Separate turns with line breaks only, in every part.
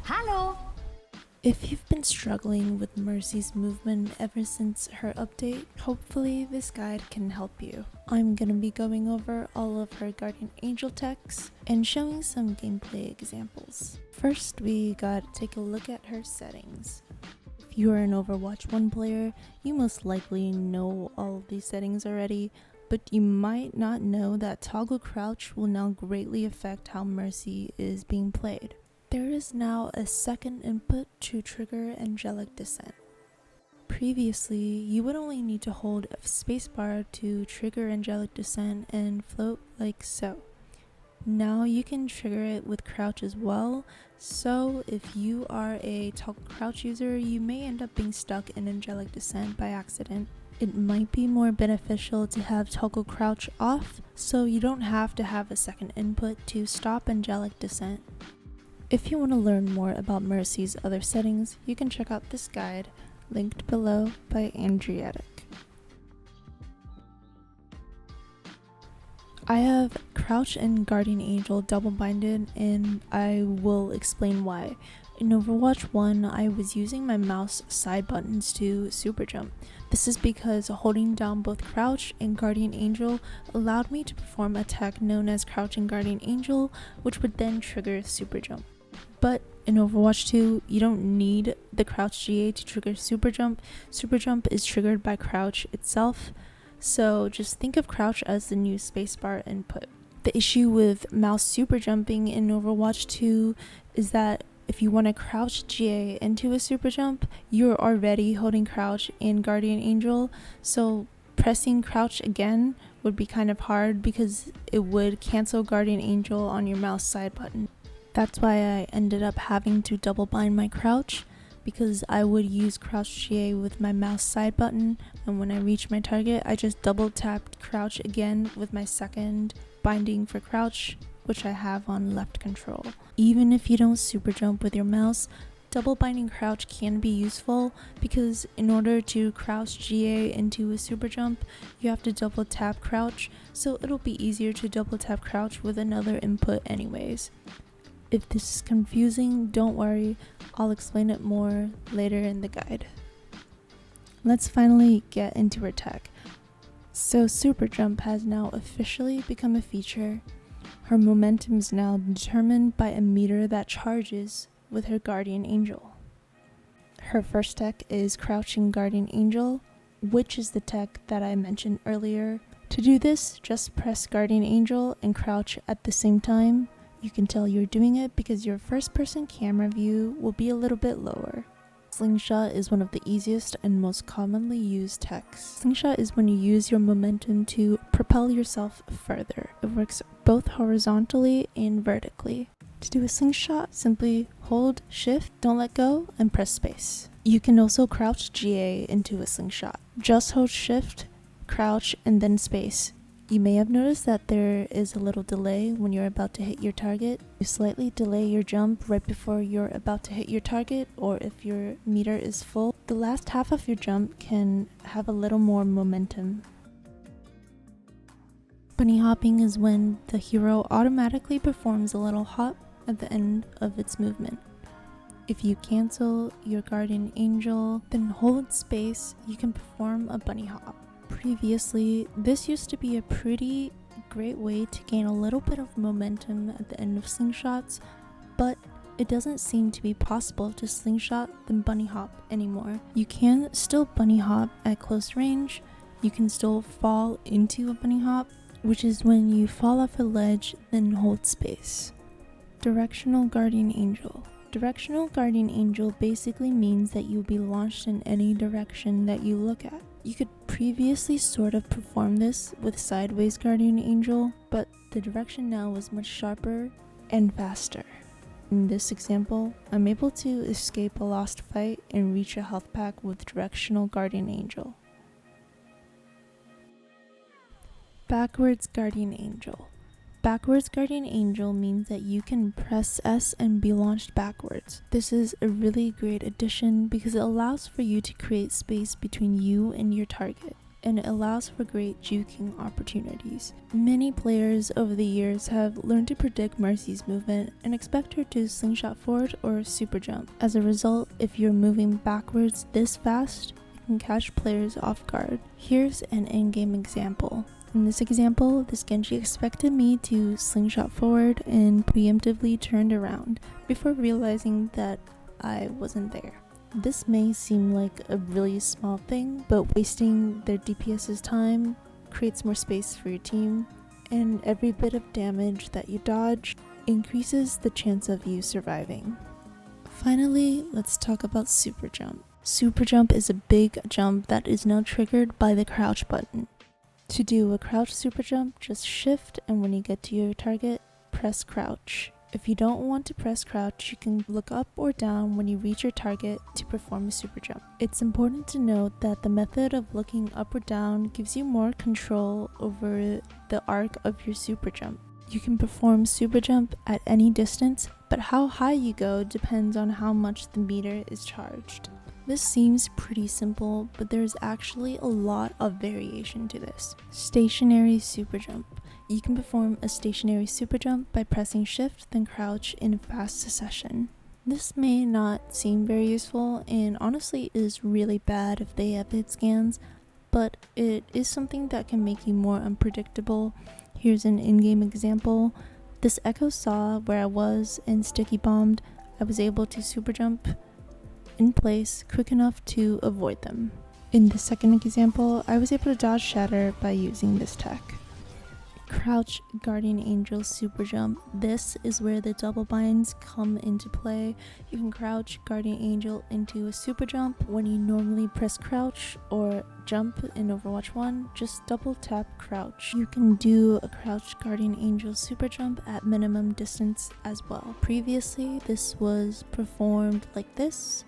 Hallo!
If you've been struggling with Mercy's movement ever since her update, hopefully this guide can help you. I'm gonna be going over all of her Guardian Angel techs and showing some gameplay examples. First, we gotta take a look at her settings. If you are an Overwatch 1 player, you most likely know all of these settings already, but you might not know that toggle crouch will now greatly affect how Mercy is being played. There is now a second input to trigger Angelic Descent. Previously, you would only need to hold a spacebar to trigger Angelic Descent and float like so. Now you can trigger it with crouch as well, so if you are a toggle crouch user, you may end up being stuck in Angelic Descent by accident. It might be more beneficial to have toggle crouch off, so you don't have to have a second input to stop Angelic Descent. If you want to learn more about Mercy's other settings, you can check out this guide, linked below by Andrietic. I have Crouch and Guardian Angel double binded, and I will explain why. In Overwatch 1, I was using my mouse side buttons to Superjump. This is because holding down both Crouch and Guardian Angel allowed me to perform a tech known as Crouch and Guardian Angel, which would then trigger Superjump. But in Overwatch 2, you don't need the Crouch GA to trigger Superjump. Superjump is triggered by Crouch itself, so just think of Crouch as the new spacebar input. The issue with mouse Superjumping in Overwatch 2 is that if you want to Crouch GA into a Superjump, you're already holding Crouch and Guardian Angel, so pressing Crouch again would be kind of hard because it would cancel Guardian Angel on your mouse side button. That's why I ended up having to double bind my crouch, because I would use Crouch GA with my mouse side button, and when I reached my target, I just double tapped crouch again with my second binding for crouch, which I have on left control. Even if you don't super jump with your mouse, double binding crouch can be useful, because in order to crouch GA into a super jump, you have to double tap crouch, so it'll be easier to double tap crouch with another input anyways. If this is confusing, don't worry, I'll explain it more later in the guide. Let's finally get into her tech. So Superjump has now officially become a feature. Her momentum is now determined by a meter that charges with her Guardian Angel. Her first tech is Crouching Guardian Angel, which is the tech that I mentioned earlier. To do this, just press Guardian Angel and crouch at the same time. You can tell you're doing it because your first-person camera view will be a little bit lower. Slingshot is one of the easiest and most commonly used techs. Slingshot is when you use your momentum to propel yourself further. It works both horizontally and vertically. To do a slingshot, simply hold Shift, don't let go, and press space. You can also crouch GA into a slingshot. Just hold Shift, crouch, and then space. You may have noticed that there is a little delay when you're about to hit your target. You slightly delay your jump right before you're about to hit your target, or if your meter is full, the last half of your jump can have a little more momentum. Bunny hopping is when the hero automatically performs a little hop at the end of its movement. If you cancel your Guardian Angel, then hold space, you can perform a bunny hop. Previously, this used to be a pretty great way to gain a little bit of momentum at the end of slingshots, but it doesn't seem to be possible to slingshot then bunny hop anymore. You can still bunny hop at close range, you can still fall into a bunny hop, which is when you fall off a ledge then hold space. Directional Guardian Angel. Directional Guardian Angel basically means that you'll be launched in any direction that you look at. You could previously sort of perform this with Sideways Guardian Angel, but the direction now is much sharper and faster. In this example, I'm able to escape a lost fight and reach a health pack with Directional Guardian Angel. Backwards Guardian Angel. Backwards Guardian Angel means that you can press S and be launched backwards. This is a really great addition because it allows for you to create space between you and your target. and it allows for great juking opportunities. Many players over the years have learned to predict Mercy's movement and expect her to slingshot forward or super jump. As a result, if you're moving backwards this fast, you can catch players off guard. Here's an in-game example. In this example, this Genji expected me to slingshot forward and preemptively turned around before realizing that I wasn't there. This may seem like a really small thing, but wasting their DPS's time creates more space for your team, and every bit of damage that you dodge increases the chance of you surviving. Finally, let's talk about Superjump. Superjump is a big jump that is now triggered by the crouch button. To do a crouch super jump, just shift, and when you get to your target, press crouch. If you don't want to press crouch, you can look up or down when you reach your target to perform a super jump. It's important to note that the method of looking up or down gives you more control over the arc of your super jump. You can perform super jump at any distance, but how high you go depends on how much the meter is charged. This seems pretty simple, but there's actually a lot of variation to this. Stationary super jump. You can perform a stationary super jump by pressing shift then crouch in fast succession. This may not seem very useful, and honestly is really bad if they have hit scans, but it is something that can make you more unpredictable. Here's an in-game example. This Echo saw where I was and sticky bombed. I was able to super jump in place quick enough to avoid them. In the second example, I was able to dodge shatter by using this tech. Crouch Guardian Angel super jump. This is where the double binds come into play. You can crouch Guardian Angel into a super jump. When you normally press crouch or jump in Overwatch 1, just double tap crouch. You can do a crouch Guardian Angel super jump at minimum distance as well. Previously, this was performed like this.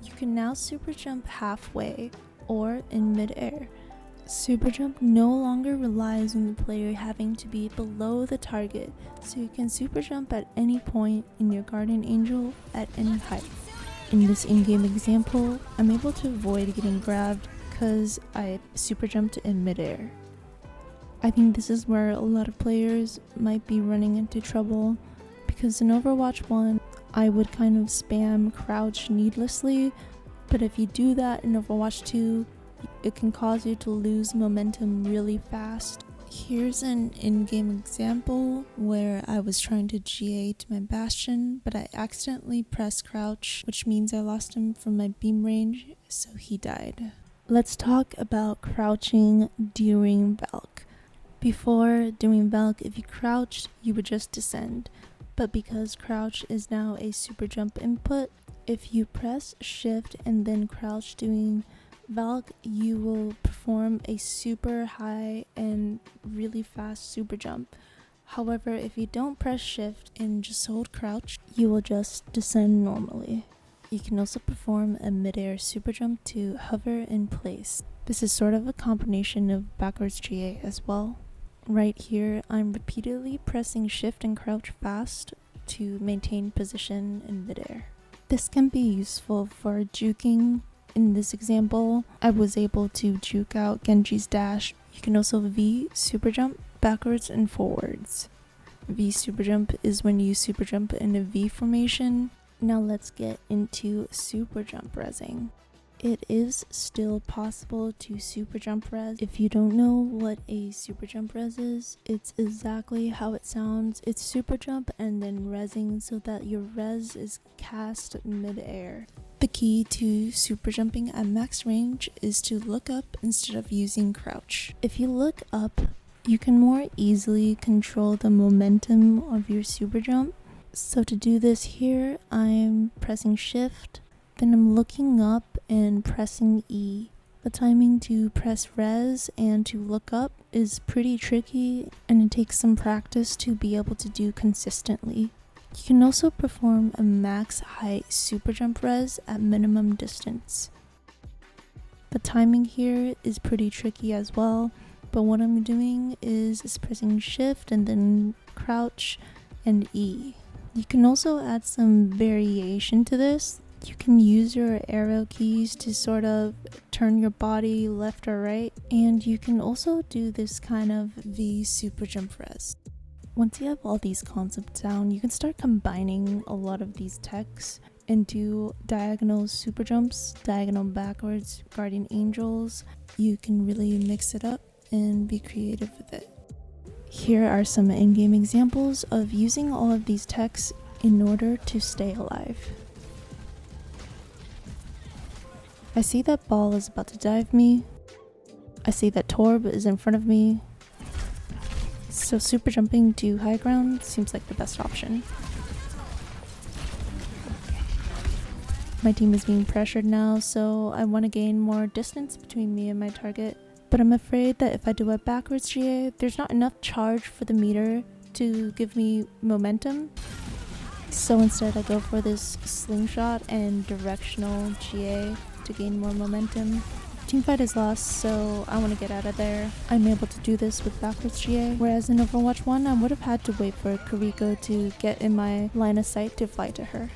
You can now super jump halfway or in mid-air. Super jump no longer relies on the player having to be below the target, so you can super jump at any point in your Guardian Angel at any height. In this in-game example, I'm able to avoid getting grabbed because I super jumped in mid-air. I think this is where a lot of players might be running into trouble, because in Overwatch 1, I would kind of spam crouch needlessly, but if you do that in Overwatch 2, it can cause you to lose momentum really fast. Here's an in-game example where I was trying to GA to my Bastion, but I accidentally pressed crouch, which means I lost him from my beam range, so he died. Let's talk about crouching during Valk. Before doing Valk, if you crouched, you would just descend. But because crouch is now a super jump input, if you press shift and then crouch doing Valk, you will perform a super high and really fast super jump. However, if you don't press shift and just hold crouch, you will just descend normally. You can also perform a mid-air super jump to hover in place. This is sort of a combination of backwards GA as well. Right here, I'm repeatedly pressing shift and crouch fast to maintain position in midair. This can be useful for juking. In this example, I was able to juke out Genji's dash. You can also V super jump backwards and forwards. V super jump is when you super jump in a V formation. Now let's get into super jump resing. It is still possible to super jump res. If you don't know what a super jump res is, it's exactly how it sounds. It's super jump and then resing so that your res is cast mid-air. The key to super jumping at max range is to look up instead of using crouch. If you look up, you can more easily control the momentum of your super jump. So to do this here, I'm pressing shift, then I'm looking up and pressing E. The timing to press res and to look up is pretty tricky, and it takes some practice to be able to do consistently. You can also perform a max height super jump res at minimum distance. The timing here is pretty tricky as well, but what I'm doing is pressing shift and then crouch and E. You can also add some variation to this. You can use your arrow keys to sort of turn your body left or right, and you can also do this kind of V super jump res. Once you have all these concepts down, you can start combining a lot of these techs and do diagonal super jumps, diagonal backwards, guardian angels. You can really mix it up and be creative with it. Here are some in-game examples of using all of these techs in order to stay alive. I see that ball is about to dive me. I see that Torb is in front of me. So super jumping to high ground seems like the best option. My team is being pressured now, so I want to gain more distance between me and my target. But I'm afraid that if I do a backwards GA, there's not enough charge for the meter to give me momentum. So instead I go for this slingshot and directional GA to gain more momentum. Teamfight is lost, so I want to get out of there. I'm able to do this with backwards GA, whereas in Overwatch 1 I would have had to wait for Kiriko to get in my line of sight to fly to her.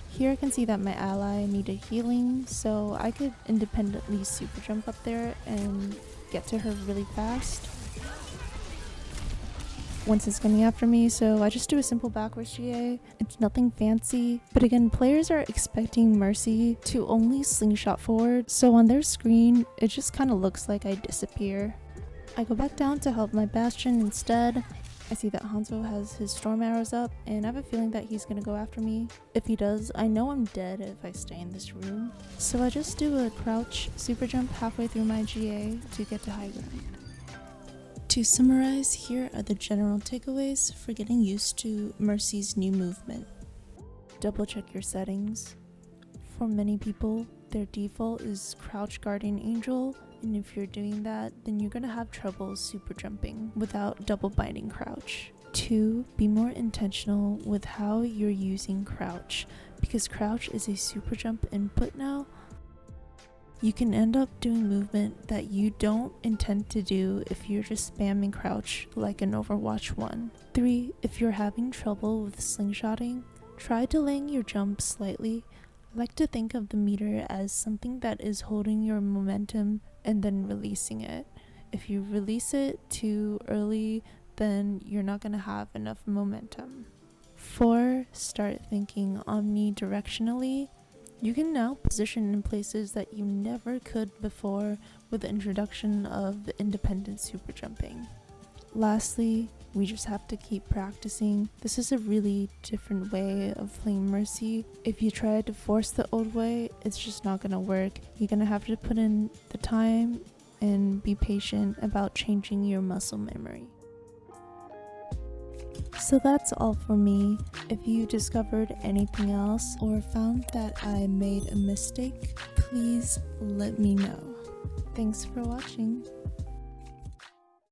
Here I can see that my ally needed healing, so I could independently super jump up there and get to her really fast. Once it's coming after me, so I just do a simple backwards GA. It's nothing fancy, but again, players are expecting Mercy to only slingshot forward, so on their screen, it just kind of looks like I disappear. I go back down to help my Bastion instead. I see that Hanzo has his storm arrows up, and I have a feeling that he's gonna go after me. If he does, I know I'm dead if I stay in this room. So I just do a crouch super jump halfway through my GA to get to high ground. To summarize, here are the general takeaways for getting used to Mercy's new movement. Double check your settings. For many people, their default is crouch guardian angel, and if you're doing that, then you're gonna have trouble super jumping without double binding crouch. 2. Be more intentional with how you're using crouch, because crouch is a super jump input now. You can end up doing movement that you don't intend to do if you're just spamming crouch like in Overwatch 1. 3. If you're having trouble with slingshotting, try delaying your jump slightly. I like to think of the meter as something that is holding your momentum and then releasing it. If you release it too early, then you're not going to have enough momentum. 4. Start thinking omnidirectionally. You can now position in places that you never could before with the introduction of the independent super jumping. Lastly, we just have to keep practicing. This is a really different way of playing Mercy. If you try to force the old way, it's just not gonna work. You're gonna have to put in the time and be patient about changing your muscle memory. So that's all for me. If you discovered anything else or found that I made a mistake, please let me know. Thanks for watching.